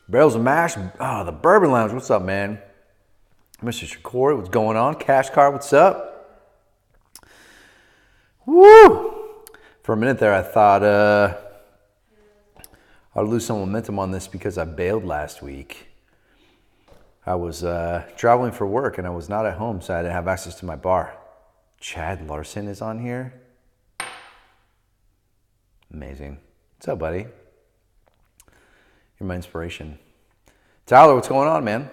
Barrels of Mash. Oh, the Bourbon Lounge. What's up, man? Mr. Shakori, what's going on? Cash Card, what's up? Woo! For a minute there, I thought I'd lose some momentum on this because I bailed last week. I was traveling for work and I was not at home, so I didn't have access to my bar. Chad Larson is on here. Amazing. What's up, buddy? You're my inspiration. Tyler, what's going on, man?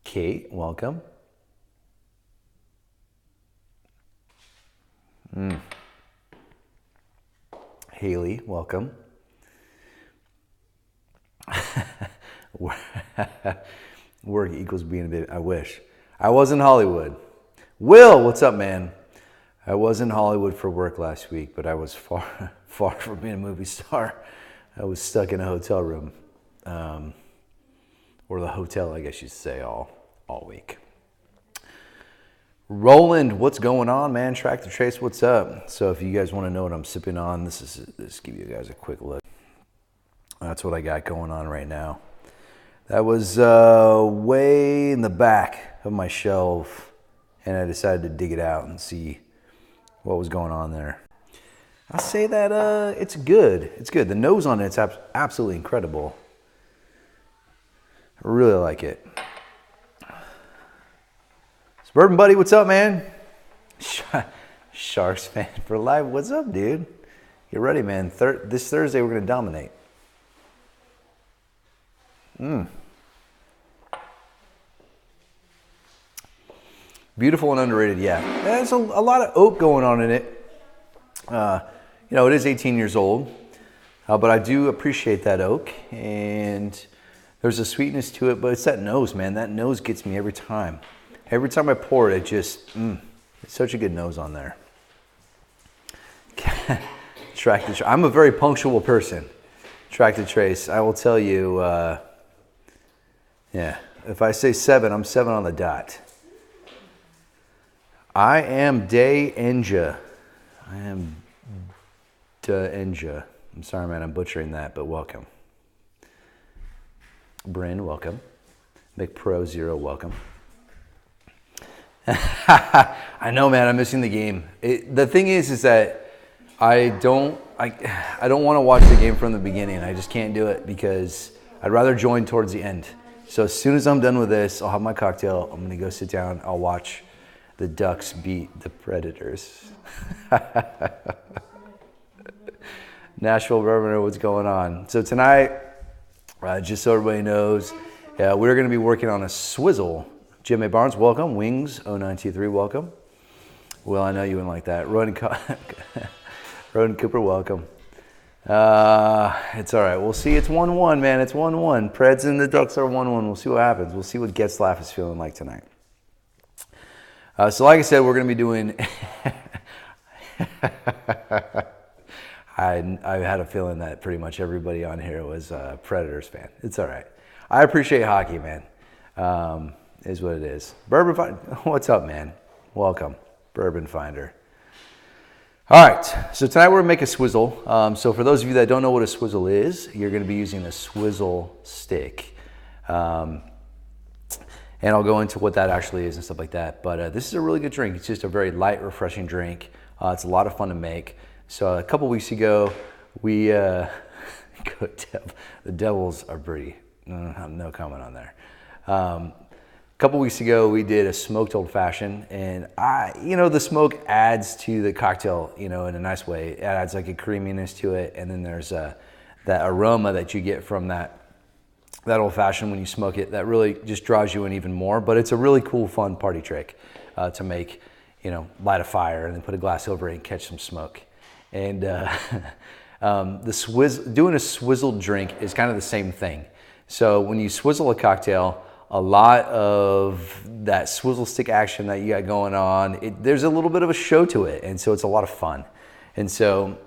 Kate, welcome. Haley, welcome. Work equals being a bit. I wish. I was in Hollywood. Will, what's up, man? I was in Hollywood for work last week, but I was far from being a movie star. I was stuck in a hotel room. Or the hotel, I guess you'd say, all week. Roland, what's going on, man? Track the Trace, what's up? So if you guys want to know what I'm sipping on, this give you guys a quick look. That's what I got going on right now. That was way in the back of my shelf, and I decided to dig it out and see what was going on there. I'll say that it's good. It's good. The nose on it's absolutely incredible. I really like it. Suburban Buddy, what's up, man? Sharks fan for life. What's up, dude? Get ready, man. This Thursday, we're going to dominate. Beautiful and underrated, yeah. There's a lot of oak going on in it. It is 18 years old, but I do appreciate that oak, and there's a sweetness to it, but it's that nose, man. That nose gets me every time. Every time I pour it, it just, it's such a good nose on there. Track the Trace. I'm a very punctual person. Track the Trace. I will tell you, if I say 7, I'm 7 on the dot. I am Day Enja. I am Enja. I'm sorry, man, I'm butchering that, but welcome. Bryn, welcome. McPro0, welcome. I know, man, I'm missing the game. The thing is that I don't want to watch the game from the beginning. I just can't do it because I'd rather join towards the end. So as soon as I'm done with this, I'll have my cocktail. I'm going to go sit down. I'll watch the Ducks beat the Predators. Nashville Bourbon, what's going on? So tonight, just so everybody knows, we're going to be working on a swizzle. Jim A. Barnes, welcome. Wings 0923, welcome. Well, I know you wouldn't like that. Roden Cooper, welcome. It's all right. We'll see. It's 1-1, man. It's 1-1. Preds and the Ducks are 1-1. We'll see what happens. We'll see what Getzlaff is feeling like tonight. So like I said, we're going to be doing... I had a feeling that pretty much everybody on here was a Predators fan. It's all right. I appreciate hockey, man. Is what it is. Bourbon Finder, what's up, man? Welcome, Bourbon Finder. All right, so tonight we're gonna make a swizzle. So for those of you that don't know what a swizzle is, you're gonna be using a swizzle stick. And I'll go into what that actually is and stuff like that. But this is a really good drink. It's just a very light, refreshing drink. It's a lot of fun to make. So a couple weeks ago, we, the Devils are pretty, no comment on there. A couple weeks ago, we did a smoked old fashioned, and the smoke adds to the cocktail, in a nice way. It adds like a creaminess to it, and then there's that aroma that you get from that old fashioned when you smoke it that really just draws you in even more. But it's a really cool, fun party trick to make, light a fire and then put a glass over it and catch some smoke. And doing a swizzled drink is kind of the same thing. So when you swizzle a cocktail, a lot of that swizzle stick action that you got going on, there's a little bit of a show to it, and so it's a lot of fun. And so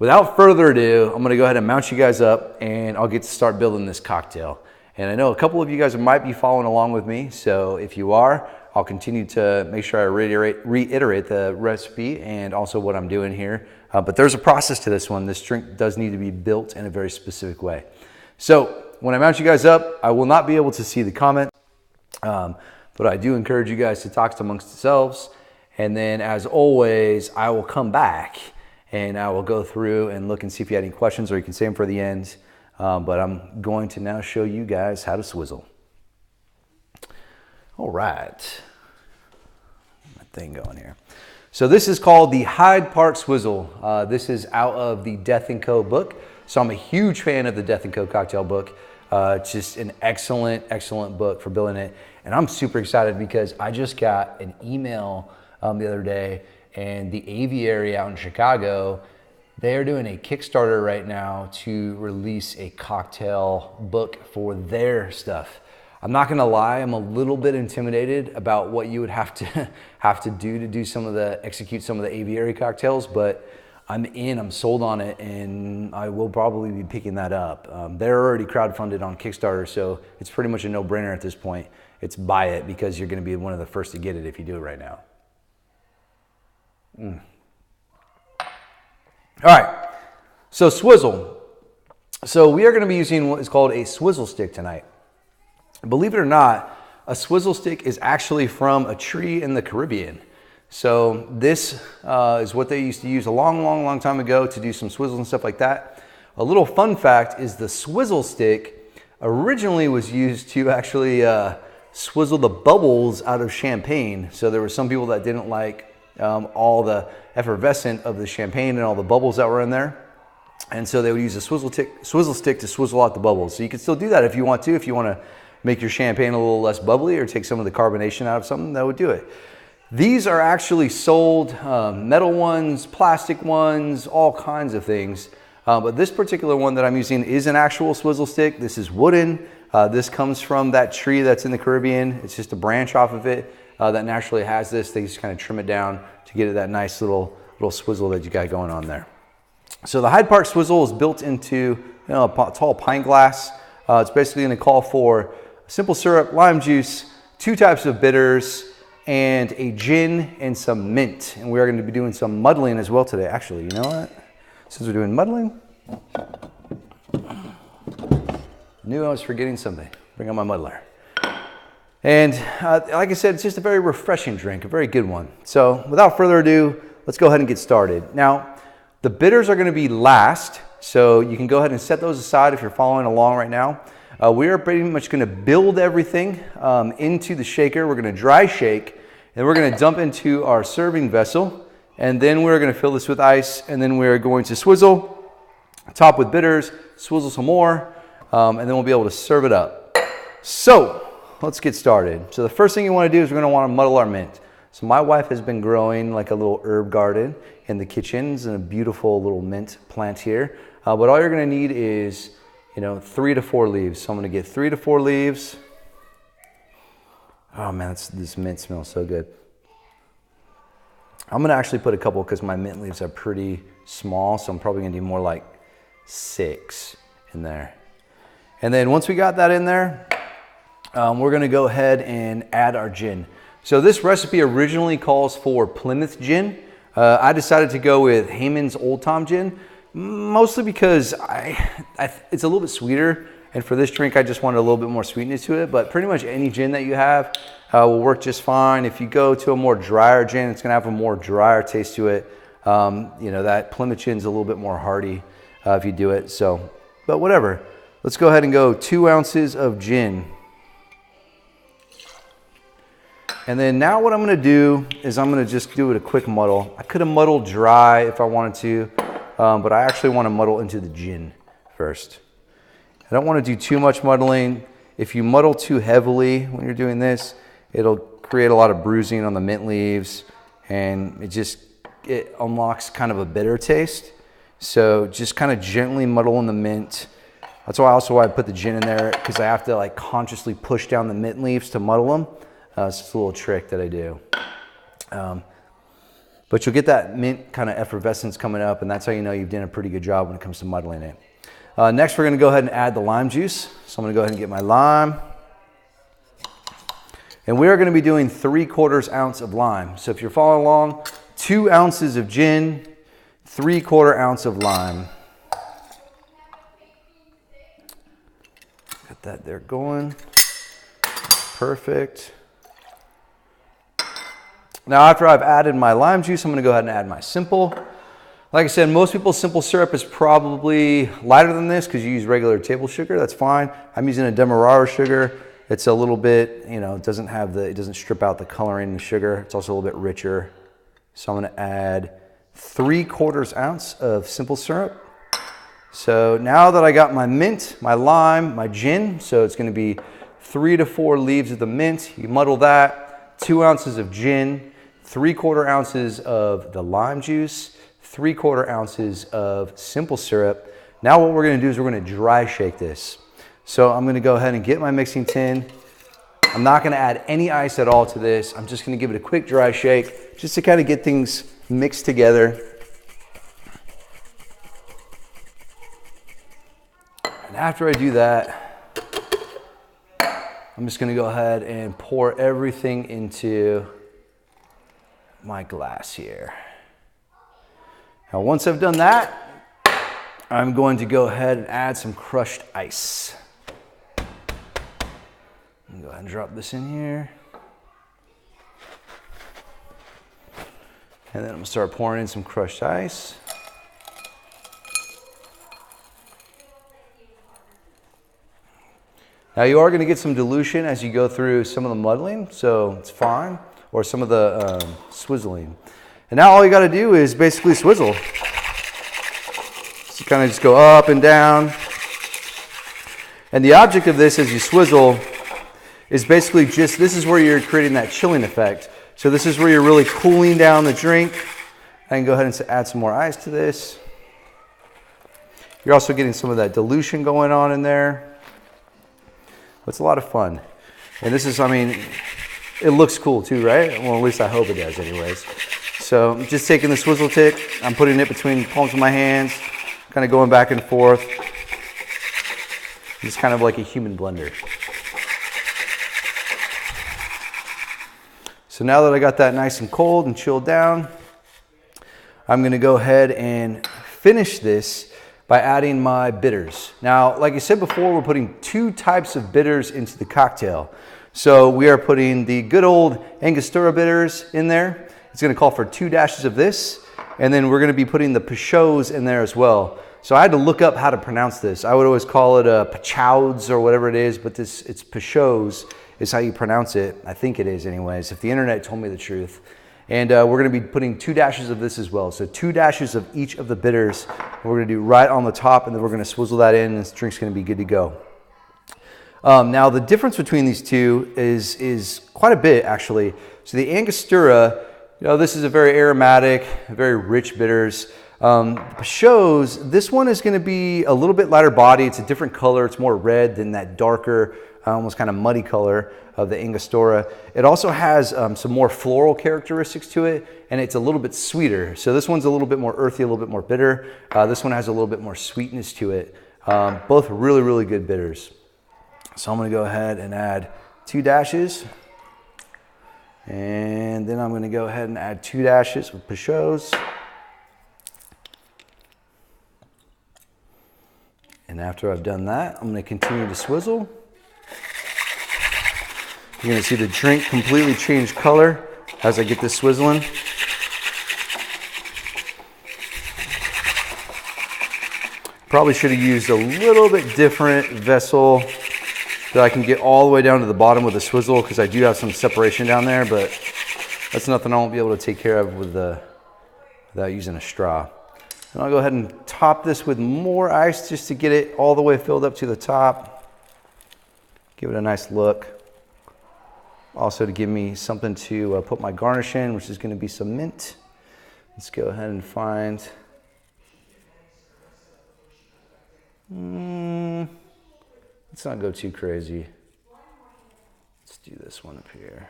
without further ado, I'm gonna go ahead and mount you guys up, and I'll get to start building this cocktail. And I know a couple of you guys might be following along with me, so if you are, I'll continue to make sure I reiterate the recipe and also what I'm doing here. But there's a process to this one. This drink does need to be built in a very specific way. So when I mount you guys up, I will not be able to see the comment, but I do encourage you guys to talk amongst yourselves. And then as always, I will come back and I will go through and look and see if you had any questions, or you can save them for the end. But I'm going to now show you guys how to swizzle. All right. My thing going here. So this is called the Hyde Park Swizzle. This is out of the Death & Co. book. So I'm a huge fan of the Death & Co. cocktail book. It's just an excellent, excellent book for building it. And I'm super excited because I just got an email the other day, and the aviary out in Chicago, they're doing a Kickstarter right now to release a cocktail book for their stuff. I'm not gonna lie, I'm a little bit intimidated about what you would have to execute some of the aviary cocktails, but I'm sold on it, and I will probably be picking that up. They're already crowdfunded on Kickstarter, so it's pretty much a no-brainer at this point. It's buy it, because you're gonna be one of the first to get it if you do it right now. All right, so swizzle. So we are going to be using what is called a swizzle stick tonight. Believe it or not, a swizzle stick is actually from a tree in the Caribbean. So this is what they used to use a long time ago to do some swizzles and stuff like that. A little fun fact is the swizzle stick originally was used to actually swizzle the bubbles out of champagne. So there were some people that didn't like all the effervescent of the champagne and all the bubbles that were in there. And so they would use a swizzle stick to swizzle out the bubbles. So you can still do that if you want to make your champagne a little less bubbly or take some of the carbonation out of something, that would do it. These are actually sold, metal ones, plastic ones, all kinds of things. But this particular one that I'm using is an actual swizzle stick. This is wooden. This comes from that tree that's in the Caribbean. It's just a branch off of it that naturally has this. They just kind of trim it down to get it that nice little swizzle that you got going on there. So the Hyde Park Swizzle is built into a tall pint glass. It's basically going to call for simple syrup, lime juice, 2 types of bitters, and a gin and some mint. And we are going to be doing some muddling as well today. Actually, you know what? Since we're doing muddling, knew I was forgetting something. Bring out my muddler. And like I said, it's just a very refreshing drink, a very good one. So without further ado, let's go ahead and get started. Now, the bitters are going to be last, so you can go ahead and set those aside if you're following along right now. We are pretty much going to build everything into the shaker. We're going to dry shake, and we're going to dump into our serving vessel, and then we're going to fill this with ice, and then we're going to swizzle, top with bitters, swizzle some more, and then we'll be able to serve it up. So let's get started. So the first thing you want to do is we're going to want to muddle our mint. So my wife has been growing like a little herb garden in the kitchens and a beautiful little mint plant here. But all you're going to need is, 3 to 4 leaves. So I'm going to get 3 to 4 leaves. Oh man, this mint smells so good. I'm going to actually put a couple because my mint leaves are pretty small. So I'm probably going to do more like 6 in there. And then once we got that in there, we're going to go ahead and add our gin. So this recipe originally calls for Plymouth gin. I decided to go with Hayman's Old Tom gin, mostly because it's a little bit sweeter, and for this drink I just wanted a little bit more sweetness to it, but pretty much any gin that you have will work just fine. If you go to a more drier gin, it's going to have a more drier taste to it. That Plymouth gin's a little bit more hearty if you do it. So, but whatever. Let's go ahead and go 2 ounces of gin. And then now what I'm going to do is I'm going to just do it a quick muddle. I could have muddled dry if I wanted to, but I actually want to muddle into the gin first. I don't want to do too much muddling. If you muddle too heavily when you're doing this, it'll create a lot of bruising on the mint leaves, and it unlocks kind of a bitter taste. So just kind of gently muddle in the mint. That's why I put the gin in there, because I have to consciously push down the mint leaves to muddle them. It's just a little trick that I do. But you'll get that mint kind of effervescence coming up, and that's how you know you've done a pretty good job when it comes to muddling it. Next, we're going to go ahead and add the lime juice. So I'm going to go ahead and get my lime. And we are going to be doing 3/4 ounce of lime. So if you're following along, 2 ounces of gin, 3/4 ounce of lime. Get that there going. Perfect. Now after I've added my lime juice, I'm gonna go ahead and add my simple. Like I said, most people's simple syrup is probably lighter than this because you use regular table sugar. That's fine. I'm using a Demerara sugar. It's a little bit, you know, it doesn't strip out the coloring in the sugar. It's also a little bit richer. So I'm gonna add 3/4 ounce of simple syrup. So now that I got my mint, my lime, my gin, so it's gonna be 3 to 4 leaves of the mint. You muddle that, 2 ounces of gin, 3/4 ounces of the lime juice, 3/4 ounces of simple syrup. Now what we're gonna do is we're gonna dry shake this. So I'm gonna go ahead and get my mixing tin. I'm not gonna add any ice at all to this. I'm just gonna give it a quick dry shake just to kind of get things mixed together. And after I do that, I'm just gonna go ahead and pour everything into my glass here. Now, once I've done that, I'm going to go ahead and add some crushed ice. Go ahead and drop this in here. And then I'm gonna start pouring in some crushed ice. Now you are gonna get some dilution as you go through some of the muddling, so it's fine, or some of the swizzling. And now all you gotta do is basically swizzle. So kind of just go up and down. And the object of this as you swizzle is basically just, this is where you're creating that chilling effect. So this is where you're really cooling down the drink. I can go ahead and add some more ice to this. You're also getting some of that dilution going on in there. It's a lot of fun. And this is, I mean, it looks cool too, right? Well, at least I hope it does anyways. So I'm just taking the swizzle tick, I'm putting it between the palms of my hands, kind of going back and forth. It's kind of like a human blender. So now that I got that nice and cold and chilled down, I'm gonna go ahead and finish this by adding my bitters. Now, like I said before, we're putting 2 types of bitters into the cocktail. So we are putting the good old Angostura bitters in there. It's gonna call for 2 dashes of this, and then we're gonna be putting the Peychauds in there as well. So I had to look up how to pronounce this. I would always call it Peychauds or whatever it is, but it's Peychauds is how you pronounce it. I think it is anyways, if the internet told me the truth. And we're gonna be putting 2 dashes of this as well. So 2 dashes of each of the bitters. We're gonna do right on the top, and then we're gonna swizzle that in, and this drink's gonna be good to go. Now the difference between these two is quite a bit actually. So the Angostura, you know, this is a very aromatic, very rich bitters. Peychauds, this one is gonna be a little bit lighter body. It's a different color. It's more red than that darker, almost kind of muddy color of the Angostura. It also has some more floral characteristics to it, and it's a little bit sweeter. So this one's a little bit more earthy, a little bit more bitter. This one has a little bit more sweetness to it. Both really, really good bitters. So I'm gonna go ahead and add 2 dashes. And then I'm gonna go ahead and add 2 dashes with Peychauds. And after I've done that, I'm gonna continue to swizzle. You're gonna see the drink completely change color as I get this swizzling. Probably should have used a little bit different vessel that I can get all the way down to the bottom with the swizzle, because I do have some separation down there, but that's nothing I won't be able to take care of with without using a straw. And I'll go ahead and top this with more ice just to get it all the way filled up to the top. Give it a nice look. Also to give me something to put my garnish in, which is going to be some mint. Let's go ahead and find... let's not go too crazy. Let's do this one up here.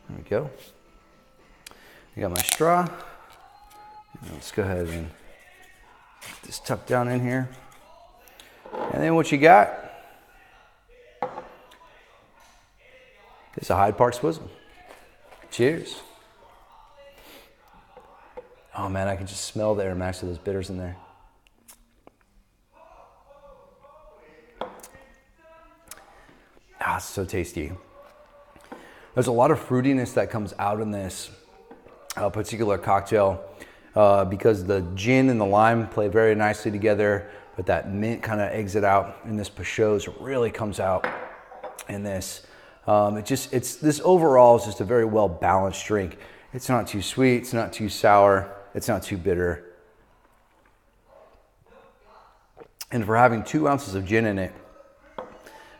There we go. I got my straw. Let's go ahead and get this tucked down in here. And then what you got is a Hyde Park Swizzle. Cheers. Oh man, I can just smell the aromatics of those bitters in there. Ah, it's so tasty. There's a lot of fruitiness that comes out in this particular cocktail because the gin and the lime play very nicely together, but that mint kind of eggs it out, and this Peychauds really comes out in this. This overall is just a very well balanced drink. It's not too sweet, it's not too sour, it's not too bitter. And for having 2 ounces of gin in it,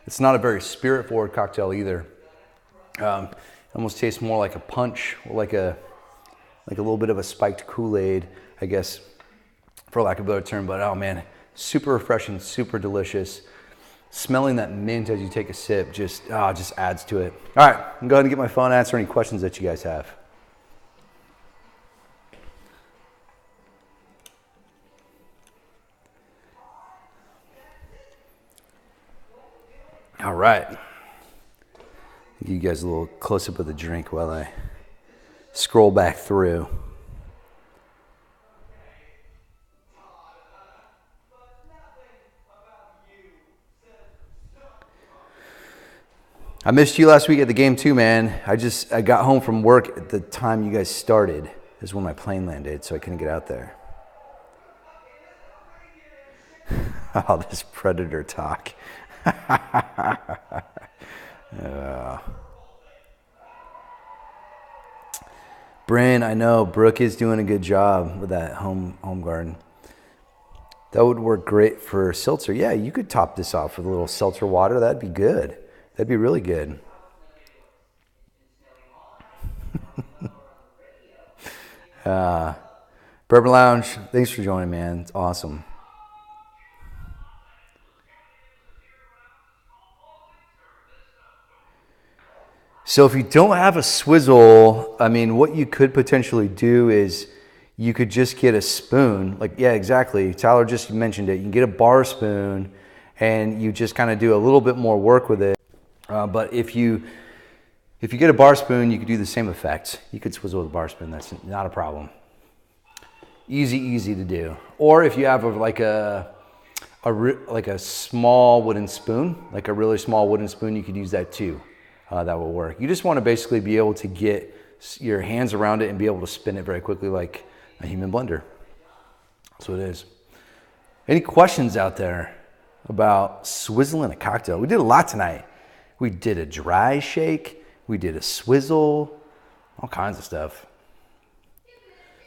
it's not a very spirit forward cocktail either. It almost tastes more like a punch, or like a little bit of a spiked Kool-Aid, I guess, for lack of a better term. But oh man, super refreshing, super delicious. Smelling that mint as you take a sip just adds to it. All right, I'm going to get my phone, answer any questions that you guys have. All right. Give you guys a little close-up of the drink while I scroll back through. I missed you last week at the game too, man. I got home from work at the time you guys started. This is when my plane landed, so I couldn't get out there. Oh, this predator talk. Bryn, I know Brooke is doing a good job with that home garden. That would work great for seltzer. Yeah, you could top this off with a little seltzer water. That'd be good. That'd be really good. Bourbon Lounge, thanks for joining, man. It's awesome. So if you don't have a swizzle, I mean, what you could potentially do is you could just get a spoon. Like, yeah, exactly. Tyler just mentioned it. You can get a bar spoon and you just kind of do a little bit more work with it. But if you get a bar spoon, you could do the same effect. You could swizzle with a bar spoon. That's not a problem. Easy to do. Or if you have like a small wooden spoon, like a really small wooden spoon, you could use that too. That will work. You just want to basically be able to get your hands around it and be able to spin it very quickly like a human blender. That's what it is. Any questions out there about swizzling a cocktail? We did a lot tonight. We did a dry shake. We did a swizzle. All kinds of stuff.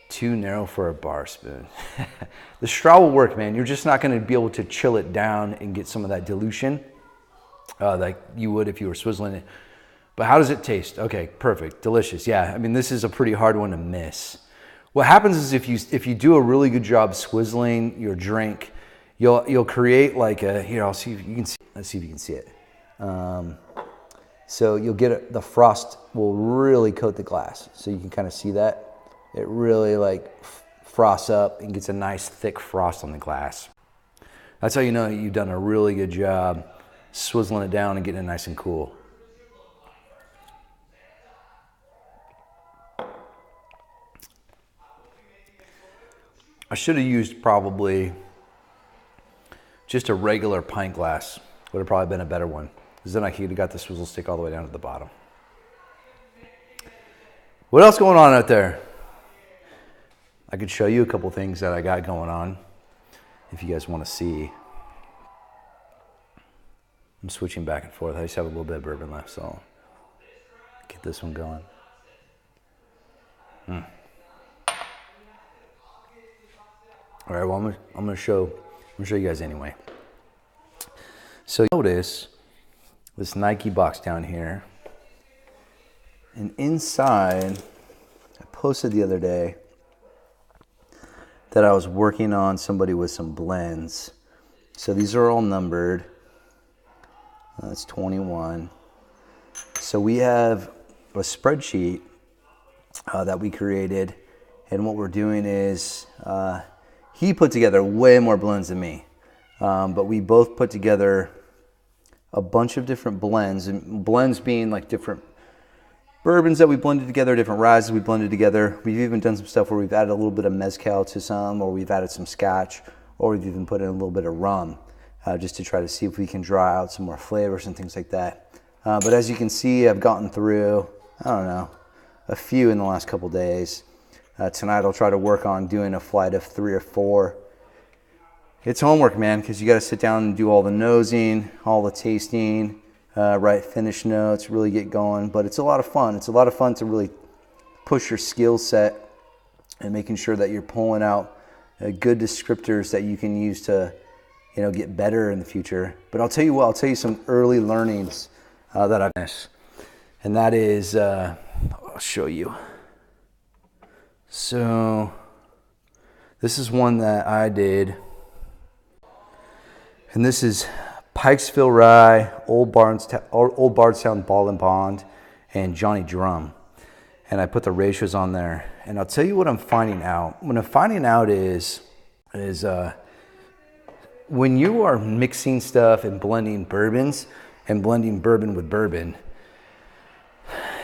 Too narrow for a bar spoon. The straw will work, man. You're just not going to be able to chill it down and get some of that dilution like you would if you were swizzling it. But how does it taste? Okay, perfect, delicious. Yeah, I mean, this is a pretty hard one to miss. What happens is if you do a really good job swizzling your drink, you'll create like a, here, I'll see if you can see, let's see if you can see it. So you'll get the frost will really coat the glass. So you can kind of see that. It really like frosts up and gets a nice thick frost on the glass. That's how you know you've done a really good job swizzling it down and getting it nice and cool. I should have used probably just a regular pint glass. Would have probably been a better one, because then I could have got the swizzle stick all the way down to the bottom. What else going on out there? I could show you a couple things that I got going on if you guys want to see. I'm switching back and forth. I just have a little bit of bourbon left, so I'll get this one going. All right, well, I'm gonna show you guys anyway. So notice this Nike box down here, and inside, I posted the other day that I was working on somebody with some blends. So these are all numbered. That's 21. So we have a spreadsheet that we created, and what we're doing is he put together way more blends than me, but we both put together a bunch of different blends, and blends being like different bourbons that we blended together, different ryes we blended together. We've even done some stuff where we've added a little bit of mezcal to some, or we've added some scotch, or we've even put in a little bit of rum, just to try to see if we can draw out some more flavors and things like that. But as you can see, I've gotten through, I don't know, a few in the last couple days. Tonight I'll try to work on doing a flight of 3 or 4. It's homework, man, because you got to sit down and do all the nosing, all the tasting, write finish notes, really get going. But it's a lot of fun. It's a lot of fun to really push your skill set and making sure that you're pulling out good descriptors that you can use to, get better in the future. But I'll tell you what, I'll tell you some early learnings that I've missed. And that is, I'll show you. So this is one that I did. And this is Pikesville Rye, Old Bardstown Ball and Bond, and Johnny Drum. And I put the ratios on there. And I'll tell you what I'm finding out. What I'm finding out is when you are mixing stuff and blending bourbons and blending bourbon with bourbon,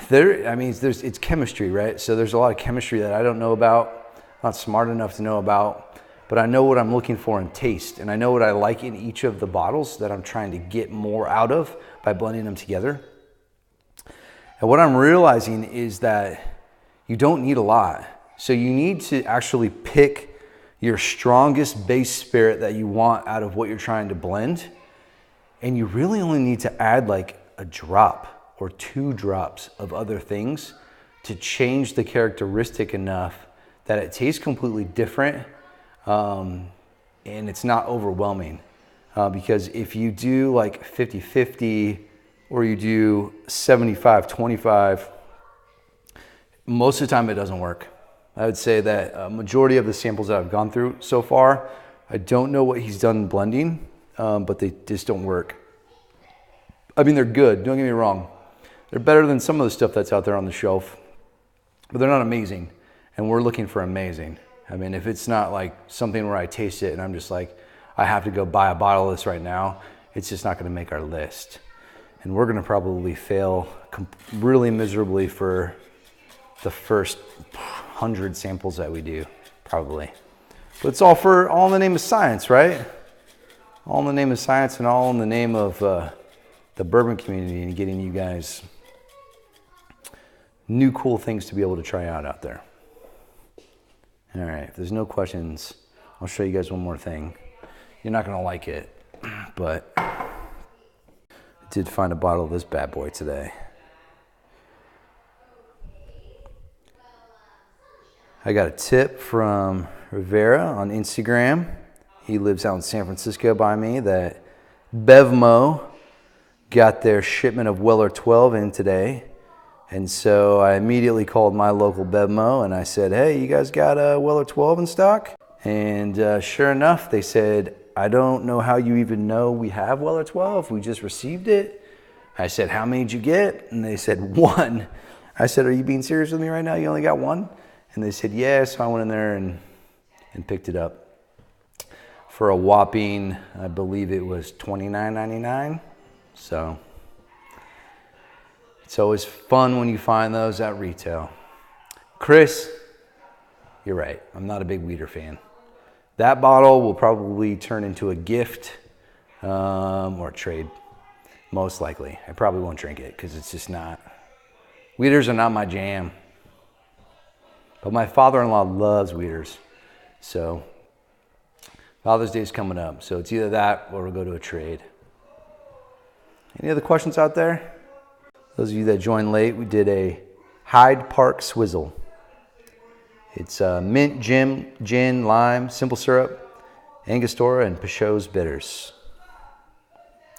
it's chemistry, right? So there's a lot of chemistry that I don't know about, not smart enough to know about. But I know what I'm looking for in taste, and I know what I like in each of the bottles that I'm trying to get more out of by blending them together. And what I'm realizing is that you don't need a lot. So you need to actually pick your strongest base spirit that you want out of what you're trying to blend. And you really only need to add like a drop or 2 drops of other things to change the characteristic enough that it tastes completely different. And it's not overwhelming, because if you do like 50-50 or you do 75-25, most of the time it doesn't work. I would say that a majority of the samples that I've gone through so far, I don't know what he's done in blending, but they just don't work. I mean, they're good, don't get me wrong. They're better than some of the stuff that's out there on the shelf, but they're not amazing, and we're looking for amazing. I mean, if it's not like something where I taste it and I'm just like, I have to go buy a bottle of this right now, it's just not going to make our list. And we're going to probably fail really miserably for the first 100 samples that we do, probably. But it's all in the name of science, right? All in the name of science and all in the name of the bourbon community and getting you guys new cool things to be able to try out there. All right, if there's no questions, I'll show you guys one more thing. You're not gonna like it, but I did find a bottle of this bad boy today. I got a tip from Rivera on Instagram. He lives out in San Francisco by me, that Bevmo got their shipment of Weller 12 in today. And so I immediately called my local Bevmo and I said, hey, you guys got a Weller 12 in stock? And sure enough, they said, I don't know how you even know we have Weller 12. We just received it. I said, how many did you get? And they said, 1. I said, are you being serious with me right now? You only got 1? And they said, yeah. So I went in there and picked it up for a whopping, I believe it was $29.99. So it's always fun when you find those at retail. Chris, you're right. I'm not a big Weeder fan. That bottle will probably turn into a gift or a trade, most likely. I probably won't drink it because it's just not. Weeders are not my jam. But my father-in-law loves Weeders. So Father's Day is coming up. So it's either that or we'll go to a trade. Any other questions out there? Those of you that joined late, we did a Hyde Park Swizzle. It's mint, gin, lime, simple syrup, Angostura, and Peychauds bitters.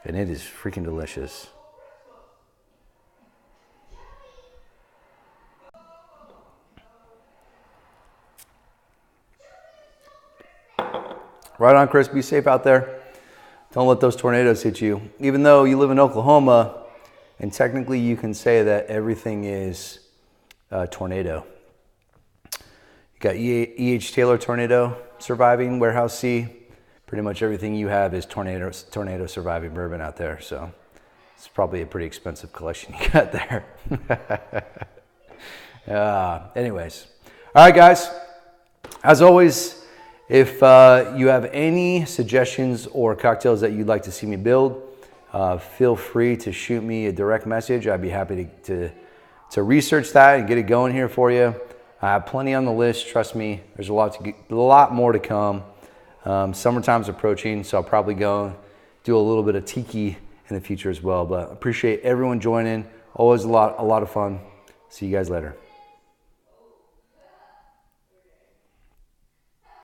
And it is freaking delicious. Right on, Chris. Be safe out there. Don't let those tornadoes hit you. Even though you live in Oklahoma, and technically you can say that everything is a tornado. You got E.H. Taylor tornado surviving, Warehouse C. Pretty much everything you have is tornado surviving bourbon out there. So It's probably a pretty expensive collection you got there. Anyways. All right, guys. As always, if you have any suggestions or cocktails that you'd like to see me build, feel free to shoot me a direct message. I'd be happy to research that and get it going here for you. I have plenty on the list. Trust me, there's a lot more to come. Summertime's approaching, so I'll probably go do a little bit of tiki in the future as well. But appreciate everyone joining. Always a lot of fun. See you guys later.